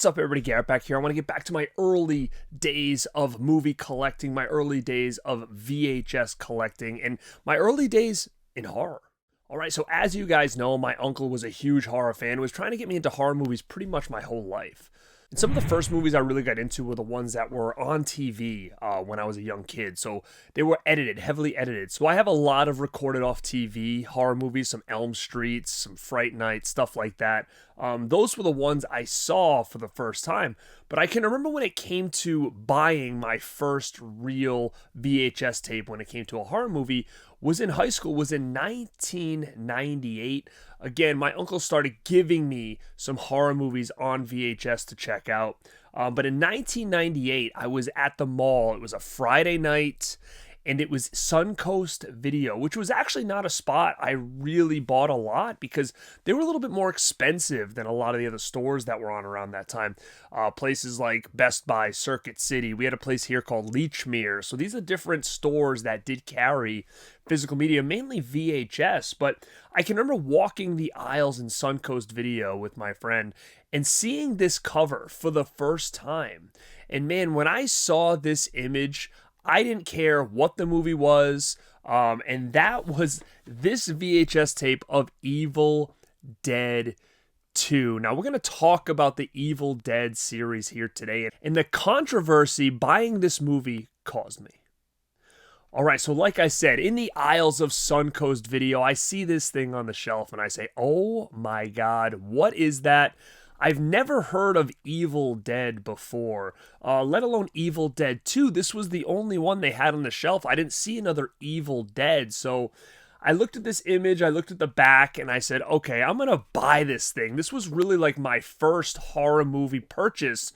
What's up, everybody? Garrett back here. I want to get back to my early days of movie collecting, my early days of VHS collecting, and my early days in horror. All right, so as you guys know, my uncle was a huge horror fan, was trying to get me into horror movies pretty much my whole life. And some of the first movies I really got into were the ones that were on TV when I was a young kid. So they were edited, heavily edited. So I have a lot of recorded off TV horror movies, some Elm Street, some Fright Night, stuff like that. Those were the ones I saw for the first time. But I can remember when it came to buying my first real VHS tape when it came to a horror movie was in high school, was in 1998. Again, my uncle started giving me some horror movies on VHS to check out. But in 1998, I was at the mall. It was a Friday night, and it was Suncoast Video, which was actually not a spot I really bought a lot because they were a little bit more expensive than a lot of the other stores that were on around that time. Places like Best Buy, Circuit City. We had a place here called Lechmere. So these are different stores that did carry physical media, mainly VHS. But I can remember walking the aisles in Suncoast Video with my friend and seeing this cover for the first time. And man, when I saw this image, I didn't care what the movie was, and that was this VHS tape of Evil Dead 2. Now, we're going to talk about the Evil Dead series here today, and the controversy buying this movie caused me. All right, so like I said, in the aisles of Suncoast Video, I see this thing on the shelf, and I say, oh my God, what is that? I've never heard of Evil Dead before, let alone Evil Dead 2. This was the only one they had on the shelf. I didn't see another Evil Dead. So I looked at this image, I looked at the back, and I said, okay, I'm going to buy this thing. This was really like my first horror movie purchase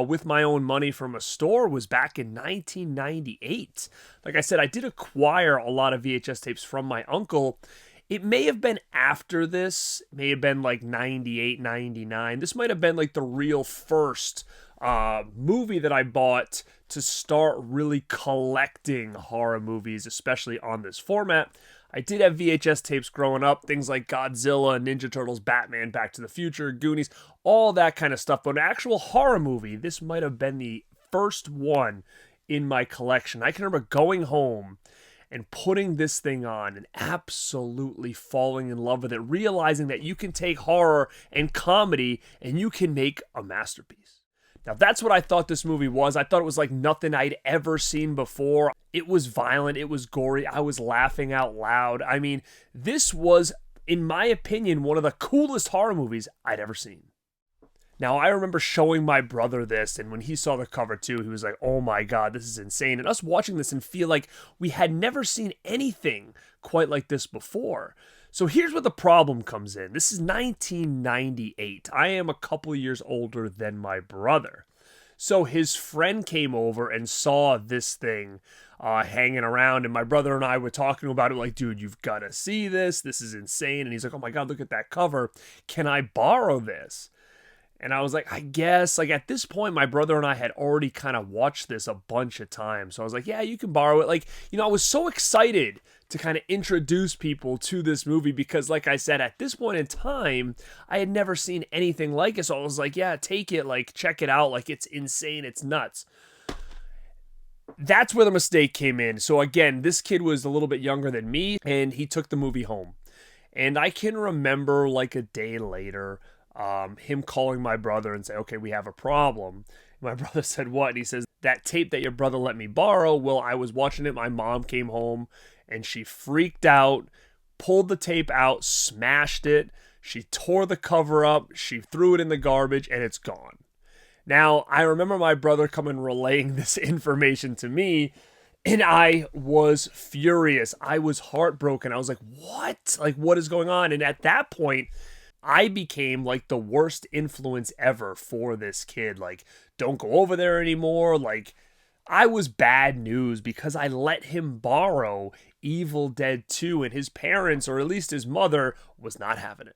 with my own money from a store, was back in 1998. Like I said, I did acquire a lot of VHS tapes from my uncle. It may have been after this, it may have been like 98, 99. This might have been like the real first movie that I bought to start really collecting horror movies, especially on this format. I did have VHS tapes growing up, things like Godzilla, Ninja Turtles, Batman, Back to the Future, Goonies, all that kind of stuff. But an actual horror movie, this might have been the first one in my collection. I can remember going home and putting this thing on and absolutely falling in love with it, realizing that you can take horror and comedy and you can make a masterpiece. Now, that's what I thought this movie was. I thought it was like nothing I'd ever seen before. It was violent. It was gory. I was laughing out loud. I mean, this was, in my opinion, one of the coolest horror movies I'd ever seen. Now, I remember showing my brother this, and when he saw the cover too, he was like, oh my God, this is insane. And us watching this and feel like we had never seen anything quite like this before. So here's where the problem comes in. This is 1998. I am a couple years older than my brother. So his friend came over and saw this thing hanging around, and my brother and I were talking about it like, dude, you've got to see this. This is insane. And he's like, oh my God, look at that cover. Can I borrow this? And I was like, I guess, like at this point, my brother and I had already kind of watched this a bunch of times. So I was like, yeah, you can borrow it. Like, you know, I was so excited to kind of introduce people to this movie because, like I said, at this point in time, I had never seen anything like it. So I was like, yeah, take it, like, check it out. Like, it's insane. It's nuts. That's where the mistake came in. So again, this kid was a little bit younger than me, and he took the movie home. And I can remember like a day later, him calling my brother and say, okay, we have a problem. My brother said, what? And he says, that tape that your brother let me borrow, well, I was watching it. My mom came home and she freaked out, pulled the tape out, smashed it. She tore the cover up. She threw it in the garbage and it's gone. Now, I remember my brother coming relaying this information to me, and I was furious. I was heartbroken. I was like, what? Like, what is going on? And at that point, I became like the worst influence ever for this kid. Like, don't go over there anymore. Like, I was bad news because I let him borrow Evil Dead 2, and his parents, or at least his mother, was not having it.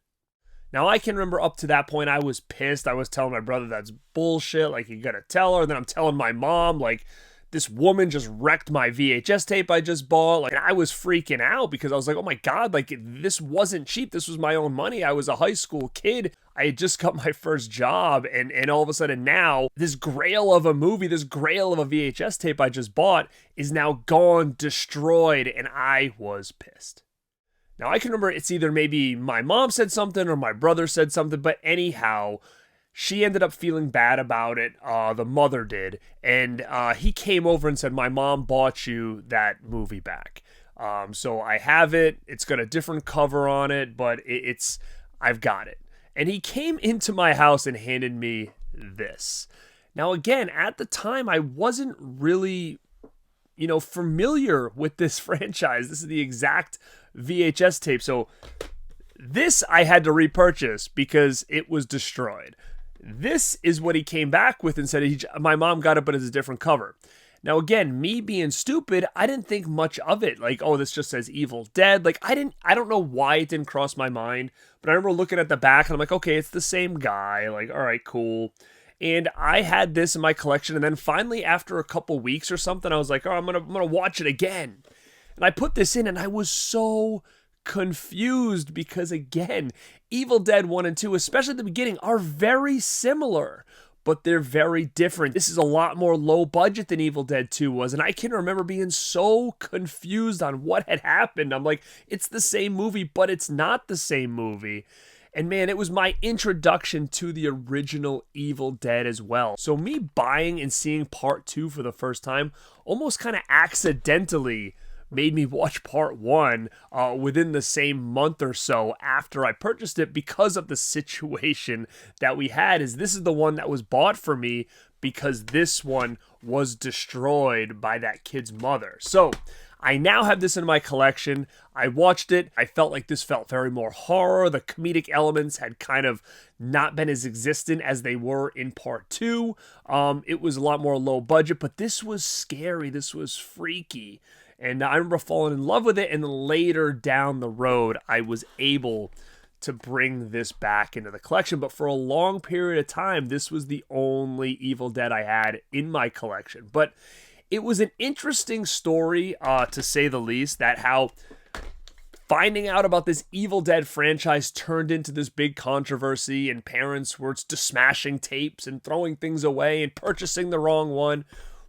Now, I can remember up to that point, I was pissed. I was telling my brother that's bullshit. Like, you gotta tell her. And then I'm telling my mom, like, this woman just wrecked my VHS tape I just bought. Like, I was freaking out because I was like, oh my God, like, this wasn't cheap. This was my own money. I was a high school kid. I had just got my first job, and all of a sudden now, this grail of a movie, this grail of a VHS tape I just bought is now gone, destroyed, and I was pissed. Now, I can remember it's either maybe my mom said something or my brother said something, but anyhow, she ended up feeling bad about it. The mother did. And he came over and said, my mom bought you that movie back. So I have it. It's got a different cover on it, but I've got it. And he came into my house and handed me this. Now, again, at the time, I wasn't really, familiar with this franchise. This is the exact VHS tape. So this I had to repurchase because it was destroyed. This is what he came back with and said, my mom got it, but it's a different cover. Now, again, me being stupid, I didn't think much of it. Like, oh, this just says Evil Dead. Like, I don't know why it didn't cross my mind, but I remember looking at the back and I'm like, okay, it's the same guy. Like, all right, cool. And I had this in my collection. And then finally, after a couple weeks or something, I was like, oh, I'm going to watch it again. And I put this in and I was so confused because, again, Evil Dead 1 and 2, especially at the beginning, are very similar, but they're very different. This is a lot more low budget than Evil Dead 2 was, and I can remember being so confused on what had happened. I'm like, it's the same movie, but it's not the same movie. And man, it was my introduction to the original Evil Dead as well. So me buying and seeing part 2 for the first time almost kind of accidentally made me watch part 1 within the same month or so after I purchased it, because of the situation that we had. This is the one that was bought for me because this one was destroyed by that kid's mother. So I now have this in my collection. I watched it. I felt like this felt very more horror. The comedic elements had kind of not been as existent as they were in part 2. It was a lot more low budget, but this was scary. This was freaky. And I remember falling in love with it, and then later down the road, I was able to bring this back into the collection. But for a long period of time, this was the only Evil Dead I had in my collection. But it was an interesting story, to say the least, that how finding out about this Evil Dead franchise turned into this big controversy, and parents were just smashing tapes and throwing things away and purchasing the wrong one.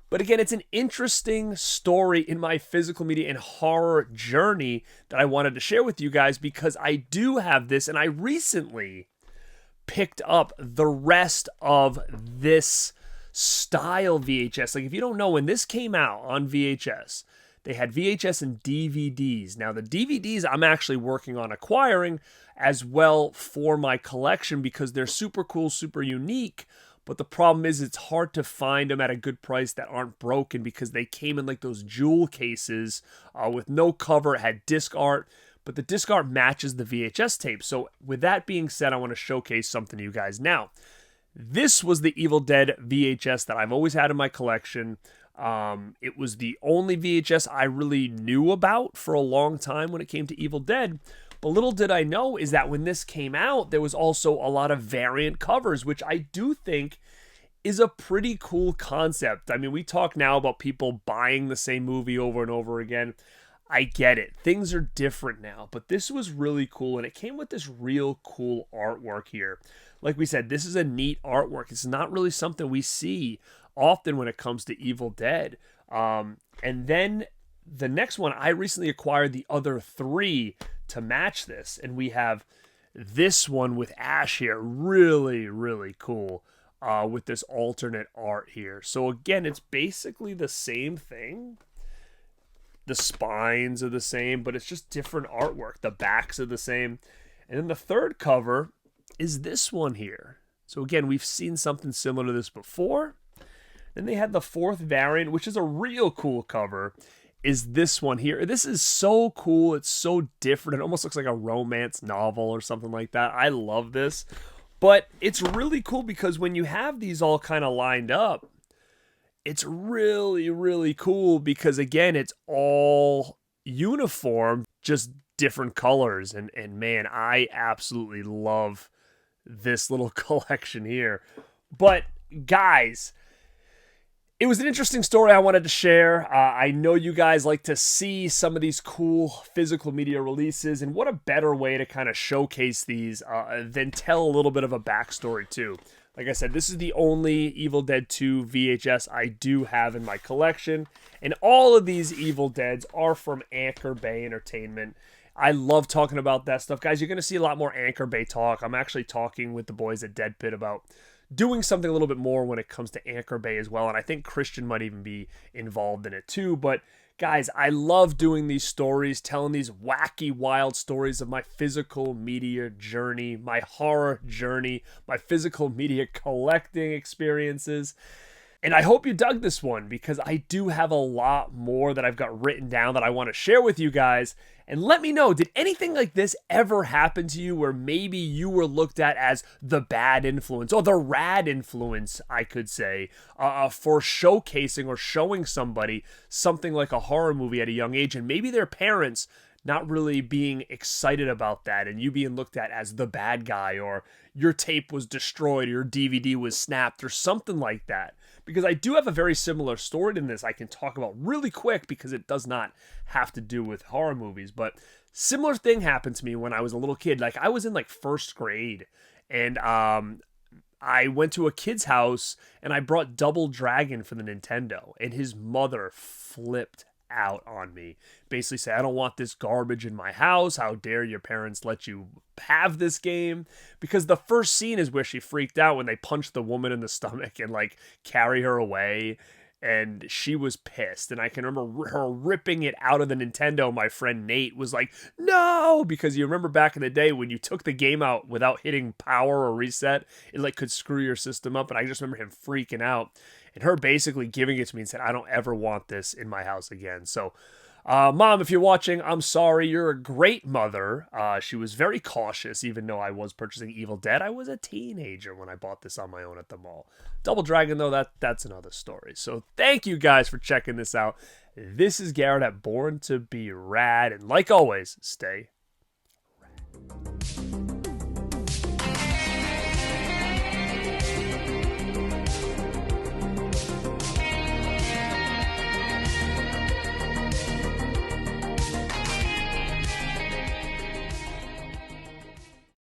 But again, it's an interesting story in my physical media and horror journey that I wanted to share with you guys, because I do have this, and I recently picked up the rest of this style VHS. Like, if you don't know, when this came out on VHS, they had VHS and DVDs. Now, the DVDs I'm actually working on acquiring as well for my collection because they're super cool, super unique. But the problem is it's hard to find them at a good price that aren't broken, because they came in like those jewel cases with no cover. It had disc art, but the disc art matches the VHS tape. So with that being said, I want to showcase something to you guys. Now, this was the Evil Dead VHS that I've always had in my collection. It was the only VHS I really knew about for a long time when it came to Evil Dead. But little did I know is that when this came out, there was also a lot of variant covers, which I do think is a pretty cool concept. I mean, we talk now about people buying the same movie over and over again. I get it. Things are different now, but this was really cool, and it came with this real cool artwork here. Like we said, this is a neat artwork. It's not really something we see often when it comes to Evil Dead. And then the next one, I recently acquired the other 3 to match this, and we have this one with Ash here. Really, really cool with this alternate art here. So again, it's basically the same thing. The spines are the same, but it's just different artwork. The backs are the same. And then the third cover is this one here. So again, we've seen something similar to this before. Then they had the 4th variant, which is a real cool cover, is this one here. This is so cool. It's so different. It almost looks like a romance novel or something like that. I love this. But it's really cool because when you have these all kind of lined up, it's really, really cool because, again, it's all uniform, just different colors. And man, I absolutely love this little collection here. But guys, It was an interesting story I wanted to share. I know you guys like to see some of these cool physical media releases, and what a better way to kind of showcase these than tell a little bit of a backstory too. Like I said, this is the only Evil Dead 2 VHS I do have in my collection, and all of these Evil Deads are from Anchor Bay Entertainment. I love talking about that stuff. Guys, you're going to see a lot more Anchor Bay talk. I'm actually talking with the boys at Dead Pit about doing something a little bit more when it comes to Anchor Bay as well, and I think Christian might even be involved in it too. But guys, I love doing these stories, telling these wacky, wild stories of my physical media journey, my horror journey, my physical media collecting experiences. And I hope you dug this one, because I do have a lot more that I've got written down that I want to share with you guys. And let me know, did anything like this ever happen to you where maybe you were looked at as the bad influence, or the rad influence, I could say, for showcasing or showing somebody something like a horror movie at a young age, and maybe their parents not really being excited about that, and you being looked at as the bad guy, or your tape was destroyed, or your DVD was snapped, or something like that? Because I do have a very similar story to this I can talk about really quick, because it does not have to do with horror movies. But similar thing happened to me when I was a little kid. Like, I was in like first grade, and I went to a kid's house and I brought Double Dragon for the Nintendo, and his mother flipped out on me. Basically said, I don't want this garbage in my house. How dare your parents let you have this game? Because the first scene is where she freaked out when they punched the woman in the stomach and like carry her away. And she was pissed. And I can remember her ripping it out of the Nintendo. My friend Nate was like, no, because you remember back in the day when you took the game out without hitting power or reset, it like could screw your system up. And I just remember him freaking out, and her basically giving it to me and said, I don't ever want this in my house again. So Mom, if you're watching, I'm sorry. You're a great mother. She was very cautious, even though I was purchasing Evil Dead. I was a teenager when I bought this on my own at the mall. Double Dragon, though, that's another story. So thank you guys for checking this out. This is Garrett at Born2beRad, and like always, stay